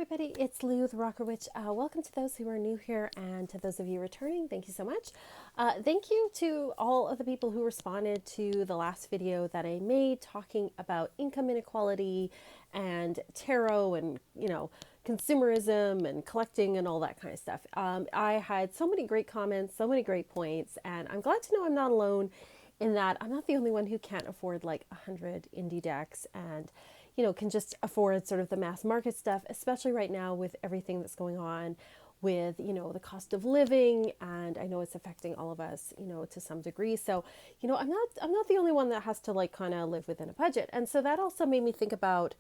everybody, it's Lou the Rocker Witch. Welcome to those who are new here and to those of you returning. Thank you so much. Thank you to all of the people who responded to the last video that I made talking about income inequality and tarot and, consumerism and collecting and all that kind of stuff. I had so many great comments, so many great points, and I'm glad to know I'm not alone in that I'm not the only one who can't afford like 100 indie decks and can just afford sort of the mass market stuff, especially right now with everything that's going on with, the cost of living. And I know it's affecting all of us, to some degree. So, I'm not the only one that has to like kind of live within a budget. And so that also made me think about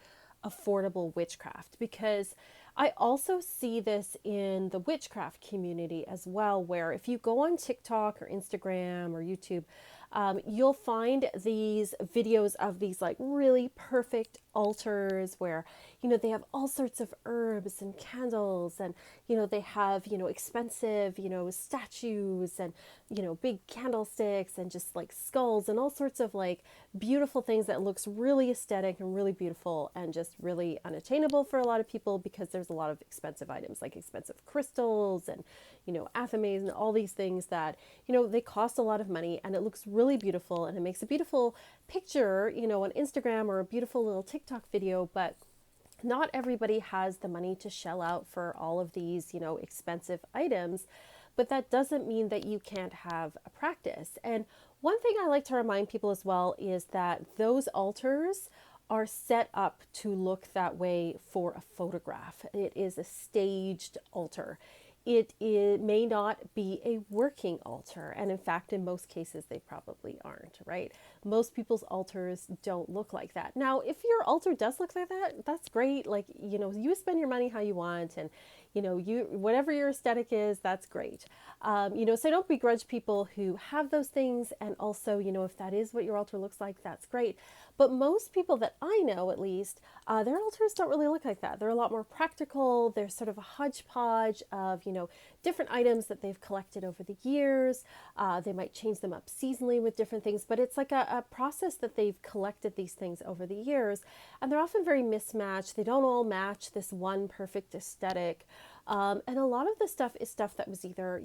affordable witchcraft, because I also see this in the witchcraft community as well, where if you go on TikTok or Instagram or YouTube, you'll find these videos of these like really perfect altars where, they have all sorts of herbs and candles and, they have, expensive, statues and, big candlesticks and just like skulls and all sorts of like beautiful things that looks really aesthetic and really beautiful and just really unattainable for a lot of people because there's a lot of expensive items like expensive crystals and, athames and all these things that, they cost a lot of money and it looks really beautiful and it makes a beautiful picture, on Instagram or a beautiful little TikTok video, but not everybody has the money to shell out for all of these, expensive items. But that doesn't mean that you can't have a practice. And one thing I like to remind people as well is that those altars are set up to look that way for a photograph. It is a staged altar. It may not be a working altar. And in fact, in most cases, they probably aren't, right? Most people's altars don't look like that. Now, if your altar does look like that, that's great. Like, you spend your money how you want and, you whatever your aesthetic is, that's great. So I don't begrudge people who have those things. And also, if that is what your altar looks like, that's great. But most people that I know, at least, their altars don't really look like that. They're a lot more practical. They're sort of a hodgepodge of, different items that they've collected over the years. They might change them up seasonally with different things, but it's like a process that they've collected these things over the years. And they're often very mismatched. They don't all match this one perfect aesthetic. And a lot of the stuff is stuff that was either,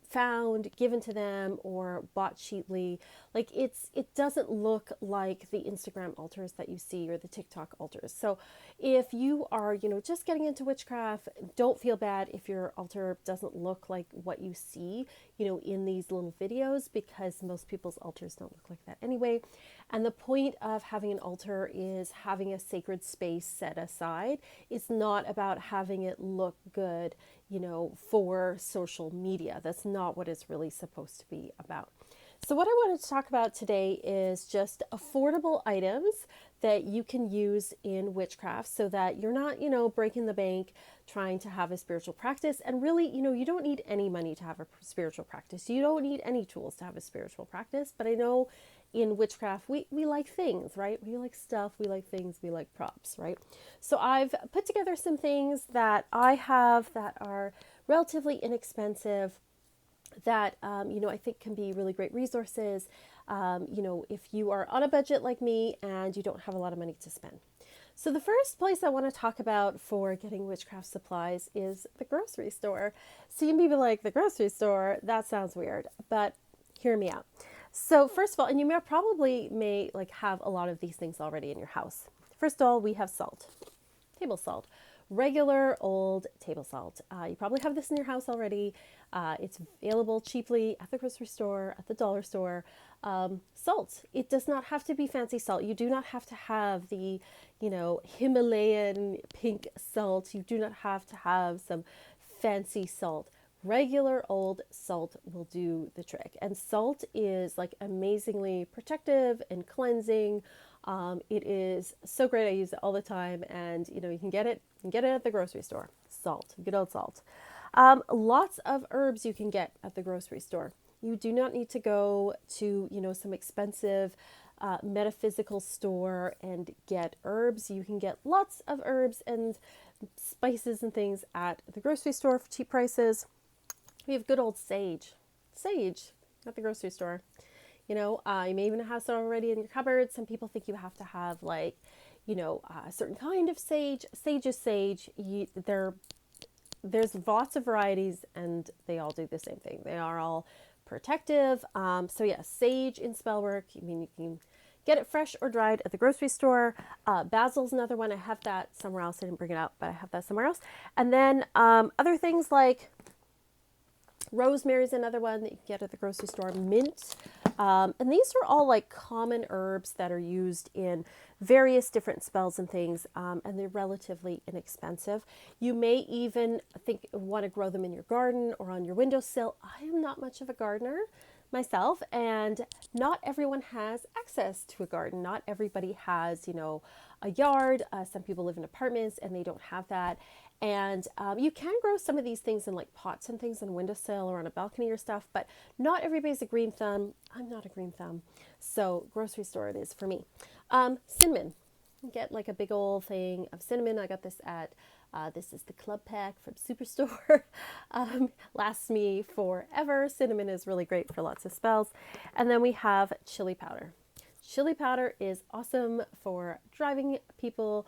found, given to them, or bought cheaply. Like it doesn't look like the Instagram altars that you see or the TikTok altars. So if you are, just getting into witchcraft, don't feel bad if your altar doesn't look like what you see, in these little videos, because most people's altars don't look like that anyway. And the point of having an altar is having a sacred space set aside. It's not about having it look good, for social media. That's not what it's really supposed to be about. So what I wanted to talk about today is just affordable items that you can use in witchcraft so that you're not, breaking the bank trying to have a spiritual practice. And really, you don't need any money to have a spiritual practice. You don't need any tools to have a spiritual practice. But I know in witchcraft, we like things, right? We like stuff, we like things, we like props, right? So I've put together some things that I have that are relatively inexpensive that, I think can be really great resources, if you are on a budget like me and you don't have a lot of money to spend. So the first place I want to talk about for getting witchcraft supplies is the grocery store. So you may be like, the grocery store, that sounds weird, but hear me out. So first of all, and you may like have a lot of these things already in your house. First of all, we have salt, table salt, regular old table salt. You probably have this in your house already. It's available cheaply at the grocery store, at the dollar store. Salt. It does not have to be fancy salt. You do not have to have the, Himalayan pink salt. You do not have to have some fancy salt. Regular old salt will do the trick. And salt is like amazingly protective and cleansing. It is so great. I use it all the time, and you can get it at the grocery store. Salt, good old salt. Lots of herbs you can get at the grocery store. You do not need to go to, some expensive metaphysical store and get herbs. You can get lots of herbs and spices and things at the grocery store for cheap prices. We have good old sage at the grocery store. You may even have some already in your cupboard. Some people think you have to have like, a certain kind of sage. Sage is sage. There's lots of varieties, and they all do the same thing. They are all protective. So yeah, sage in spell work. I mean, you can get it fresh or dried at the grocery store. Basil's another one. I have that somewhere else. I didn't bring it out, but I have that somewhere else. And then other things like rosemary's another one that you can get at the grocery store. Mint. And these are all like common herbs that are used in various different spells and things, and they're relatively inexpensive. You may even want to grow them in your garden or on your windowsill. I am not much of a gardener myself, and not everyone has access to a garden. Not everybody has, a yard. Some people live in apartments and they don't have that. And you can grow some of these things in like pots and things on a windowsill or on a balcony or stuff, but not everybody's a green thumb. I'm not a green thumb. So grocery store it is for me. Cinnamon. You get like a big old thing of cinnamon. I got this at, this is the club pack from Superstore. Lasts me forever. Cinnamon is really great for lots of spells. And then we have chili powder. Chili powder is awesome for driving people,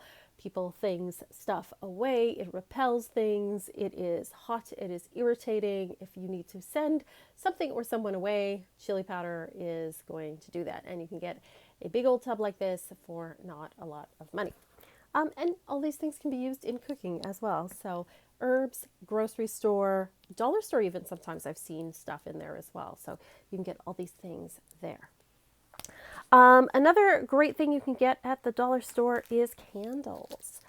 things, stuff away. It repels things. It is hot. It is irritating. If you need to send something or someone away, chili powder is going to do that. And you can get a big old tub like this for not a lot of money. And all these things can be used in cooking as well. So herbs, grocery store, dollar store even, sometimes I've seen stuff in there as well. So you can get all these things there. Another great thing you can get at the dollar store is candles.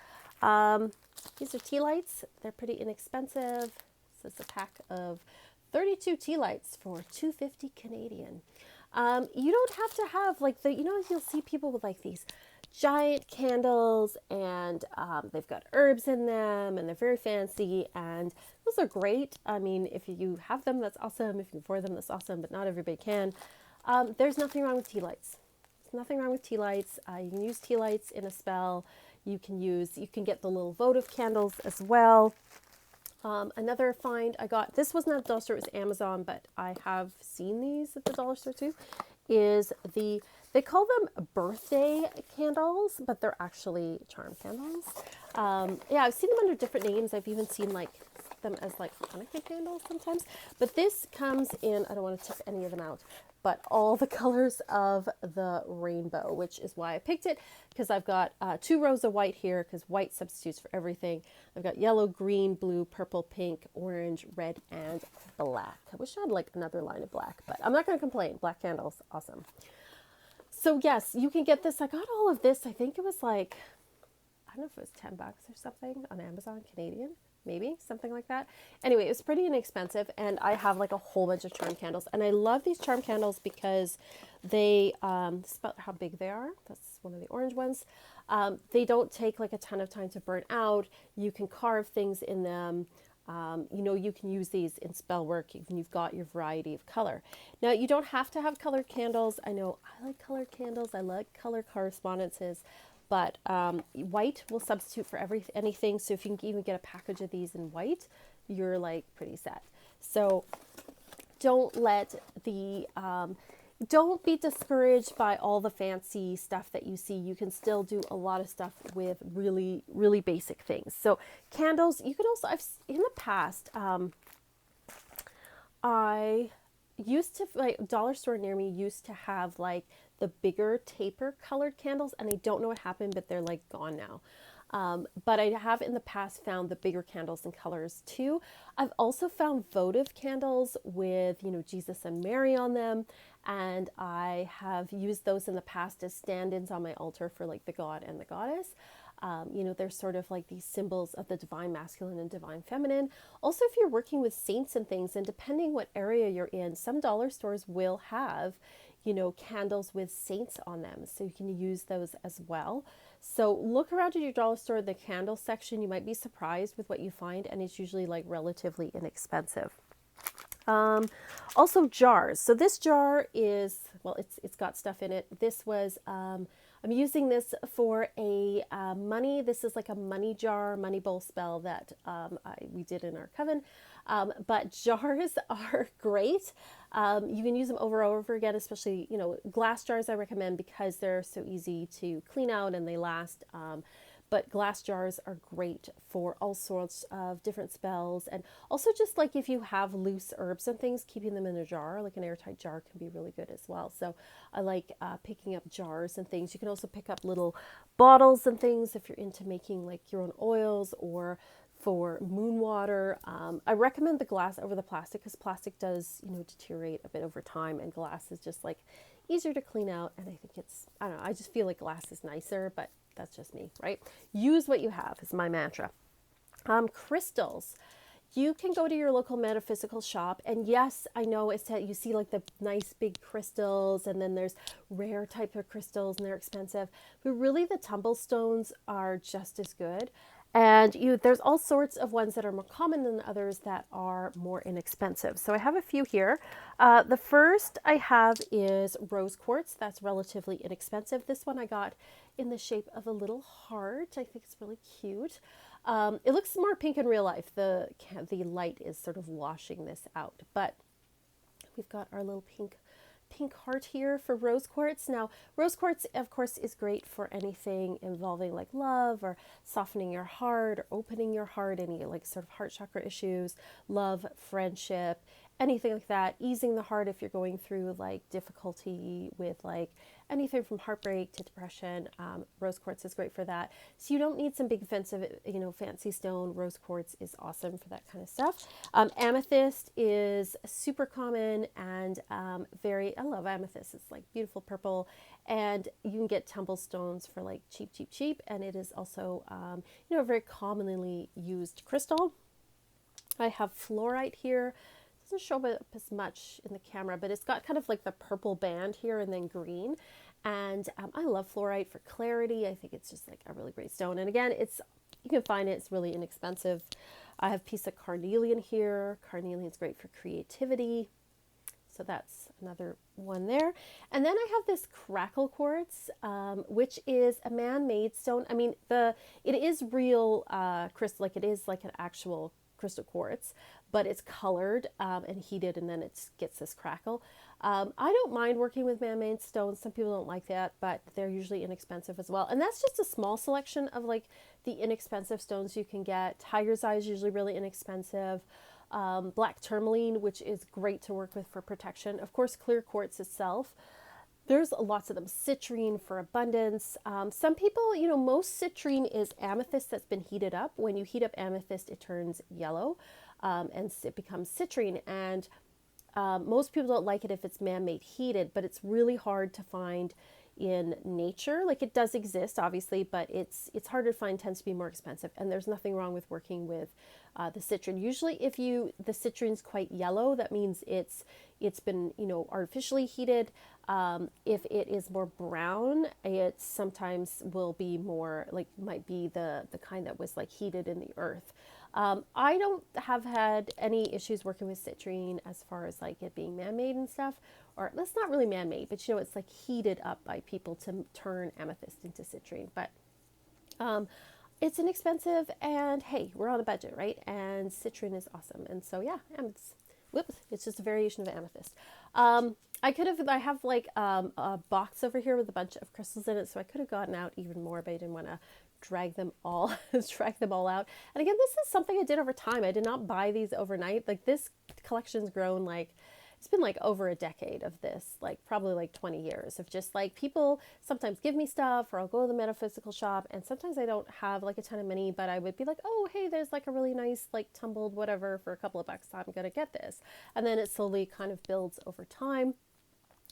These are tea lights. They're pretty inexpensive. This is a pack of 32 tea lights for $2.50 Canadian. You don't have to have like you'll see people with like these giant candles, and they've got herbs in them, and they're very fancy, and those are great. I mean, if you have them, that's awesome. If you can afford them, that's awesome, but not everybody can. There's nothing wrong with tea lights. There's nothing wrong with tea lights. You can use tea lights in a spell. You can get the little votive candles as well. Another find I got, this was not a dollar store, it was Amazon, but I have seen these at the dollar store too, is they call them birthday candles, but they're actually charm candles. Yeah, I've seen them under different names. I've even seen like them as like Hanukkah candles sometimes, but this comes in, I don't want to tip any of them out, but all the colors of the rainbow, which is why I picked it, because I've got 2 rows of white here, because white substitutes for everything. I've got yellow, green, blue, purple, pink, orange, red, and black. I wish I had like another line of black, but I'm not going to complain. Black candles, awesome. So yes, you can get this. I got all of this. I think it was like, I don't know if it was $10 or something on Amazon, Canadian. Maybe something like that. Anyway, it was pretty inexpensive, and I have like a whole bunch of charm candles, and I love these charm candles because they, this is about how big they are. That's one of the orange ones. They don't take like a ton of time to burn out. You can carve things in them. You can use these in spell work if you've got your variety of color. Now, you don't have to have colored candles. I know I like colored candles. I like color correspondences. But white will substitute for anything. So if you can even get a package of these in white, you're like pretty set. So don't be discouraged by all the fancy stuff that you see. You can still do a lot of stuff with really, really basic things. So candles, you can also, in the past, I used to, like, dollar store near me used to have like the bigger taper colored candles, and I don't know what happened, but they're like gone now. But I have in the past found the bigger candles in colors too. I've also found votive candles with, Jesus and Mary on them. And I have used those in the past as stand-ins on my altar for like the God and the Goddess. They're sort of like these symbols of the divine masculine and divine feminine. Also, if you're working with saints and things, and depending what area you're in, some dollar stores will have, candles with saints on them. So you can use those as well. So look around at your dollar store, the candle section. You might be surprised with what you find, and it's usually like relatively inexpensive. Also jars. So this jar is, well, it's got stuff in it. This was, I'm using this for a money. This is like a money jar, money bowl spell that we did in our coven. But jars are great. You can use them over and over again, especially, glass jars I recommend because they're so easy to clean out and they last. But glass jars are great for all sorts of different spells. And also just like if you have loose herbs and things, keeping them in a jar, like an airtight jar, can be really good as well. So I like picking up jars and things. You can also pick up little bottles and things if you're into making like your own oils or for moon water. I recommend the glass over the plastic because plastic does, deteriorate a bit over time, and glass is just like easier to clean out. And I think I don't know, I just feel like glass is nicer, but that's just me, right? Use what you have is my mantra. Crystals. You can go to your local metaphysical shop, and yes, I know it's that you see like the nice big crystals, and then there's rare type of crystals, and they're expensive. But really, the tumble stones are just as good. And there's all sorts of ones that are more common than others that are more inexpensive. So I have a few here. The first I have is rose quartz. That's relatively inexpensive. This one I got in the shape of a little heart. I think it's really cute. It looks more pink in real life. The light is sort of washing this out, but we've got our little pink heart here for rose quartz. Now, rose quartz, of course, is great for anything involving like love or softening your heart or opening your heart, any like sort of heart chakra issues, love, friendship, anything like that, easing the heart if you're going through like difficulty with like anything from heartbreak to depression. Rose quartz is great for that. So you don't need some big offensive, fancy stone. Rose quartz is awesome for that kind of stuff. Amethyst is super common and I love amethyst. It's like beautiful purple, and you can get tumble stones for like cheap. And it is also, a very commonly used crystal. I have fluorite here. Doesn't show up as much in the camera, but it's got kind of like the purple band here and then green. And I love fluorite for clarity. I think it's just like a really great stone. And again, you can find it. It's really inexpensive. I have a piece of carnelian here. Carnelian is great for creativity. So that's another one there. And then I have this crackle quartz, which is a man-made stone. I mean, it is real crystal, like it is like an actual crystal quartz, but it's colored and heated, and then it gets this crackle. I don't mind working with man-made stones. Some people don't like that, but they're usually inexpensive as well. And that's just a small selection of like the inexpensive stones you can get. Tiger's eye is usually really inexpensive. Black tourmaline, which is great to work with for protection. Of course, clear quartz itself. There's lots of them. Citrine for abundance. Some people, most citrine is amethyst that's been heated up. When you heat up amethyst, it turns yellow and it becomes citrine. And most people don't like it if it's man-made heated, but it's really hard to find in nature. Like it does exist, obviously, but it's harder to find, tends to be more expensive. And there's nothing wrong with working with the citrine. Usually if the citrine's quite yellow, that means it's been, artificially heated. If it is more brown, it sometimes will be more like, might be the kind that was like heated in the earth. I don't have had any issues working with citrine as far as like it being man-made and stuff, or that's not really man-made, but it's like heated up by people to turn amethyst into citrine. But it's inexpensive, and hey, we're on a budget, right? And citrine is awesome. And so yeah, it's just a variation of amethyst. I have like a box over here with a bunch of crystals in it, so I could have gotten out even more, but I didn't want to drag them all out. And again, this is something I did over time. I did not buy these overnight. Like this collection's grown like, it's been like over a decade of this, like probably like 20 years of just like people sometimes give me stuff, or I'll go to the metaphysical shop, and sometimes I don't have like a ton of money, but I would be like, oh, hey, there's like a really nice like tumbled whatever for a couple of bucks. I'm going to get this. And then it slowly kind of builds over time.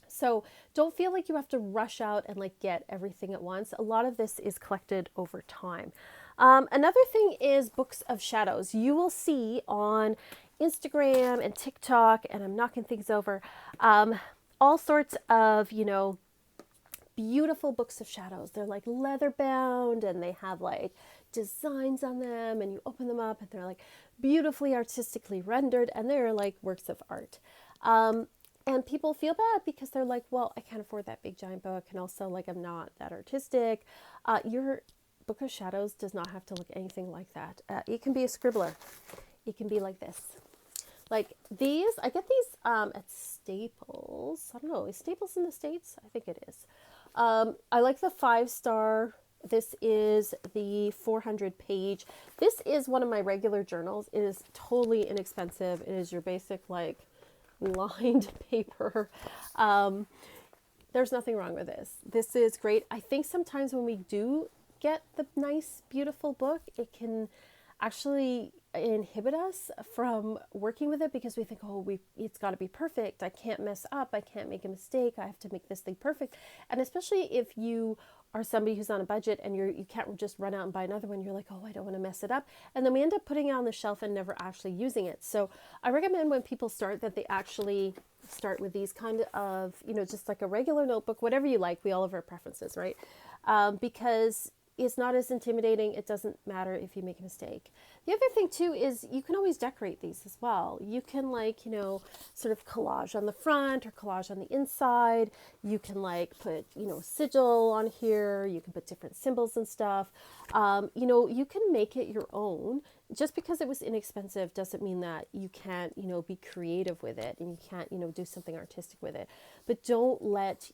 So don't feel like you have to rush out and like get everything at once. A lot of this is collected over time. Another thing is books of shadows. You will see on Instagram and TikTok, and I'm knocking things over, all sorts of, beautiful books of shadows. They're like leather bound, and they have like designs on them, and you open them up and they're like beautifully artistically rendered, and they're like works of art. And people feel bad because they're like, well, I can't afford that big giant book. And also like, I'm not that artistic. Your book of shadows does not have to look anything like that. It can be a scribbler. It can be like this. Like these, I get these at Staples. I don't know, is Staples in the States? I think it is. I like the 5-star. This is the 400 page. This is one of my regular journals. It is totally inexpensive. It is your basic like lined paper. There's nothing wrong with this. This is great. I think sometimes when we do get the nice, beautiful book, it can actually inhibit us from working with it because we think, oh, it's got to be perfect. I can't mess up. I can't make a mistake. I have to make this thing perfect. And especially if you are somebody who's on a budget and you can't just run out and buy another one, you're like, oh, I don't want to mess it up. And then we end up putting it on the shelf and never actually using it. So I recommend when people start that they actually start with these kind of, just like a regular notebook, whatever you like. We all have our preferences, right? Because it's not as intimidating. It doesn't matter if you make a mistake. The other thing too is you can always decorate these as well. You can sort of collage on the front or collage on the inside. You can put, sigil on here. You can put different symbols and stuff. You can make it your own. Just because it was inexpensive doesn't mean that you can't, be creative with it and you can't, do something artistic with it. But don't let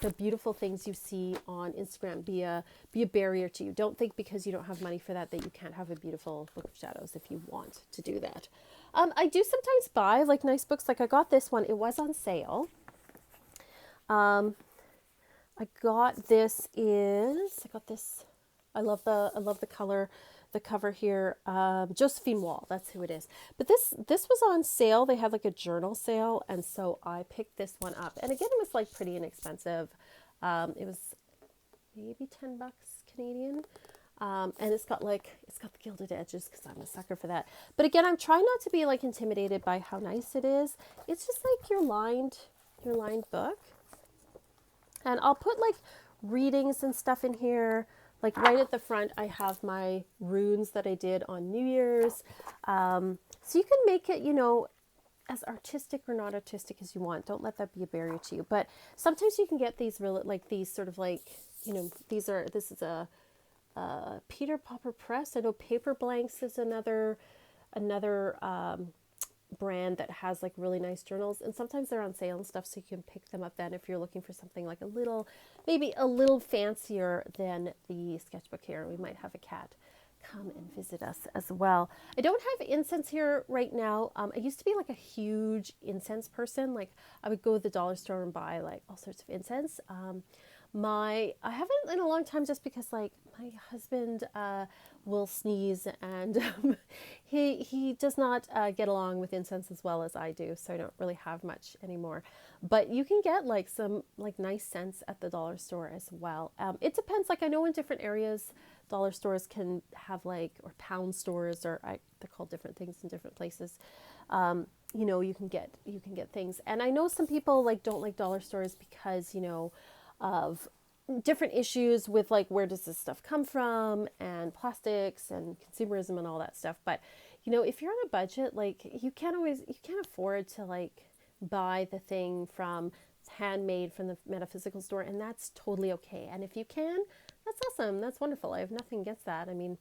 the beautiful things you see on Instagram be a barrier to you. Don't think because you don't have money for that you can't have a beautiful book of shadows if you want to do that. I do sometimes buy nice books. Like I got this one. It was on sale. I got this. I love the color. The cover here, Josephine Wall, that's who it is. But this was on sale. They had a journal sale, and so I picked this one up. And again, it was pretty inexpensive. It was maybe $10 Canadian. And it's got the gilded edges because I'm a sucker for that. But again, I'm trying not to be intimidated by how nice it is. It's just your lined book. And I'll put readings and stuff in here. Right at the front, I have my runes that I did on New Year's. So you can make it, as artistic or not artistic as you want. Don't let that be a barrier to you. But sometimes you can get these this is a Peter Popper Press. I know Paper Blanks is another brand that has really nice journals, and sometimes they're on sale and stuff, so you can pick them up then if you're looking for something maybe a little fancier than the sketchbook here. We might have a cat come and visit us as well. I don't have incense here right now. I used to be a huge incense person. I would go to the dollar store and buy all sorts of incense. I haven't in a long time just because my husband will sneeze and he does not get along with incense as well as I do, so I don't really have much anymore. But you can get some nice scents at the dollar store as well. It depends. I know in different areas dollar stores can have or pound stores, or they're called different things in different places. You can get things, and I know some people don't like dollar stores because of different issues with where does this stuff come from and plastics and consumerism and all that stuff. But if you're on a budget, you can't afford to buy the thing from handmade from the metaphysical store, and that's totally okay. And if you can, that's awesome. That's wonderful. I have nothing against that. I mean,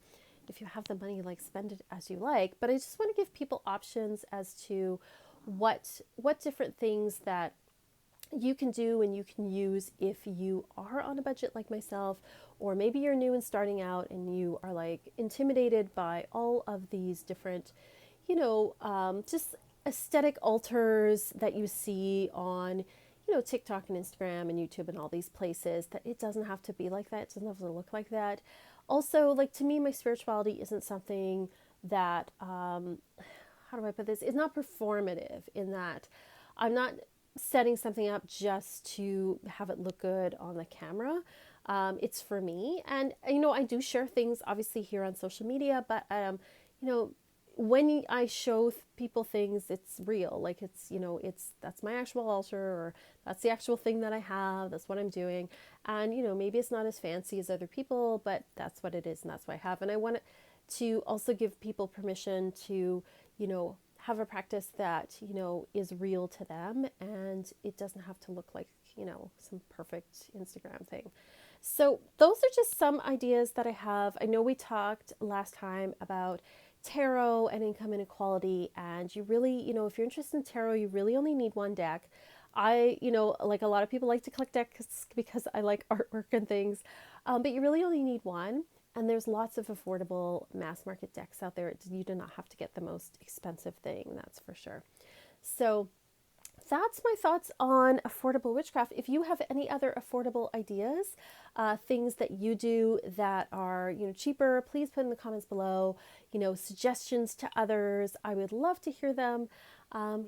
if you have the money, spend it as you like. But I just want to give people options as to what different things that you can do and you can use if you are on a budget like myself, or maybe you're new and starting out and you are intimidated by all of these different, just aesthetic altars that you see on, TikTok and Instagram and YouTube and all these places. That it doesn't have to be like that. It doesn't have to look like that. Also, to me, my spirituality isn't something that, how do I put this? It's not performative in that I'm not setting something up just to have it look good on the camera. It's for me. And, I do share things obviously here on social media, but, when I show people things, it's real. That's my actual altar, or that's the actual thing that I have. That's what I'm doing. And, maybe it's not as fancy as other people, but that's what it is. And that's what I have. And I want to also give people permission to, have a practice that, is real to them, and it doesn't have to look like, some perfect Instagram thing. So those are just some ideas that I have. I know we talked last time about tarot and income inequality. And you really, if you're interested in tarot, you really only need one deck. Like a lot of people like to collect decks because I like artwork and things, but you really only need one. And there's lots of affordable mass market decks out there. You do not have to get the most expensive thing, that's for sure. So that's my thoughts on affordable witchcraft. If you have any other affordable ideas, things that you do that are cheaper, please put in the comments below. Suggestions to others. I would love to hear them.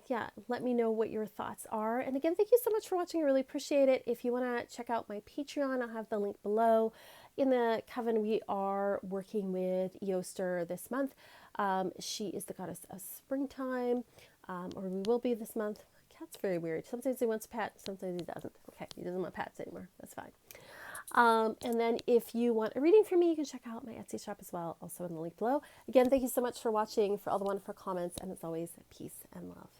Yeah, let me know what your thoughts are. And again, thank you so much for watching. I really appreciate it. If you want to check out my Patreon, I'll have the link below. In the coven, we are working with Eoster this month. She is the goddess of springtime, or we will be this month. Cat's very weird. Sometimes he wants pets, sometimes he doesn't. Okay, he doesn't want pets anymore. That's fine. And then if you want a reading from me, you can check out my Etsy shop as well, also in the link below. Again, thank you so much for watching, for all the wonderful comments, and as always, peace and love.